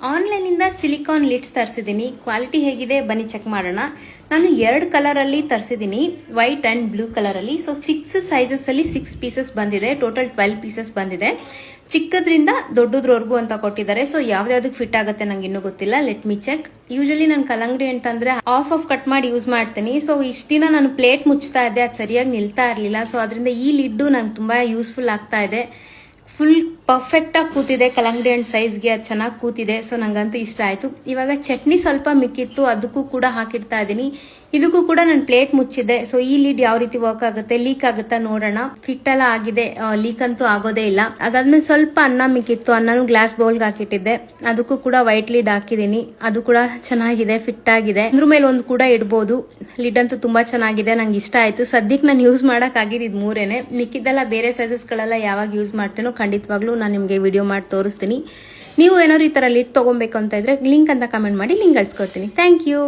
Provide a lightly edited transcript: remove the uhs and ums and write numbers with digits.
ಆನ್ಲೈನಿಂದ silicon lids ತರಿಸಿದ್ದೀನಿ. Quality ಹೇಗಿದೆ ಬನ್ನಿ ಚೆಕ್ ಮಾಡೋಣ. ನಾನು 2 ಕಲರಲ್ಲಿ ತರಿಸಿದ್ದೀನಿ, ವೈಟ್ ಆ್ಯಂಡ್ ಬ್ಲೂ ಕಲರಲ್ಲಿ. ಸೊ 6 ಸೈಜಸಲ್ಲಿ 6 ಪೀಸಸ್ ಬಂದಿದೆ, ಟೋಟಲ್ 12 ಪೀಸಸ್ ಬಂದಿದೆ. ಚಿಕ್ಕದ್ರಿಂದ ದೊಡ್ಡದ್ರವರೆಗೂ ಅಂತ ಕೊಟ್ಟಿದ್ದಾರೆ. ಸೊ ಯಾವ್ದಾವ್ದಕ್ಕೆ ಫಿಟ್ ಆಗುತ್ತೆ ನಂಗೆ ಇನ್ನೂ ಗೊತ್ತಿಲ್ಲ. Let me check. ಯೂಶಲಿ ನಾನು ಕಲ್ಲಂಗಡಿ ಅಂತಂದ್ರೆ ಆಫ್ ಕಟ್ ಮಾಡಿ ಯೂಸ್ ಮಾಡ್ತೀನಿ. ಸೊ ಇಷ್ಟ ದಿನ ನಾನು ಪ್ಲೇಟ್ ಮುಚ್ತಾ ಇದ್ದೆ, ಅದು ಸರಿಯಾಗಿ ನಿಲ್ತಾ ಇರಲಿಲ್ಲ. ಸೊ ಅದರಿಂದ ಈ ಲಿಡ್ಡು ನಂಗೆ ತುಂಬಾ ಯೂಸ್ಫುಲ್ ಆಗ್ತಾ ಇದೆ. ಫುಲ್ ಪರ್ಫೆಕ್ಟ್ ಆಗಿ ಕೂತಿದೆ, ಕಲ್ಲಂಗಡಿ ಹಣ್ಣು ಸೈಜ್ಗೆ ಅದು ಚೆನ್ನಾಗಿ ಕೂತಿದೆ. ಸೊ ನಂಗಂತೂ ಇಷ್ಟ ಆಯ್ತು. ಇವಾಗ ಚಟ್ನಿ ಸ್ವಲ್ಪ ಮಿಕ್ಕಿತ್ತು, ಅದಕ್ಕೂ ಕೂಡ ಹಾಕಿಡ್ತಾ ಇದ್ದೀನಿ. ಇದಕ್ಕೂ ಕೂಡ ನಾನು ಪ್ಲೇಟ್ ಮುಚ್ಚಿದ್ದೆ. ಸೊ ಈ ಲಿಡ್ ಯಾವ ರೀತಿ ವರ್ಕ್ ಆಗುತ್ತೆ, ಲೀಕ್ ಆಗುತ್ತಾ ನೋಡೋಣ. ಫಿಟ್ ಎಲ್ಲ ಆಗಿದೆ, ಲೀಕ್ ಅಂತೂ ಆಗೋದೇ ಇಲ್ಲ. ಅದಾದ್ಮೇಲೆ ಸ್ವಲ್ಪ ಅನ್ನ ಮಿಕ್ಕಿತ್ತು, ಅನ್ನನೂ ಗ್ಲಾಸ್ ಬೌಲ್ಗೆ ಹಾಕಿಟ್ಟಿದ್ದೆ. ಅದಕ್ಕೂ ಕೂಡ ವೈಟ್ ಲಿಡ್ ಹಾಕಿದ್ದೀನಿ, ಅದು ಕೂಡ ಚೆನ್ನಾಗಿದೆ, ಫಿಟ್ ಆಗಿದೆ. ಅದ್ರ ಮೇಲೆ ಒಂದು ಕೂಡ ಇಡ್ಬೋದು. ಲಿಡ್ ಅಂತೂ ತುಂಬಾ ಚೆನ್ನಾಗಿದೆ, ನಂಗೆ ಇಷ್ಟ ಆಯ್ತು. ಸದ್ಯಕ್ಕೆ ನಾನು ಯೂಸ್ ಮಾಡಕ್ ಆಗಿದ್ದು ಇದು 3ನೇ. ಮಿಕ್ಕಿದ್ದೆಲ್ಲ ಬೇರೆ ಸೈಜಸ್ಗಳೆಲ್ಲ ಯಾವಾಗ ಯೂಸ್ ಮಾಡ್ತೀನೋ ಖಂಡಿತವಾಗ್ಲೂ ನಾನು ನಿಮಗೆ ವಿಡಿಯೋ ಮಾಡಿ ತೋರಿಸ್ತೀನಿ. ನೀವು ಏನಾದ್ರು ಈ ತರ ಲಿಡ್ ತಗೊಬೇಕು ಅಂತ ಇದ್ರೆ ಲಿಂಕ್ ಅಂತ ಕಮೆಂಟ್ ಮಾಡಿ, ಲಿಂಕ್ ಕಳ್ಸ್ಕೊಡ್ತೀನಿ. Thank you.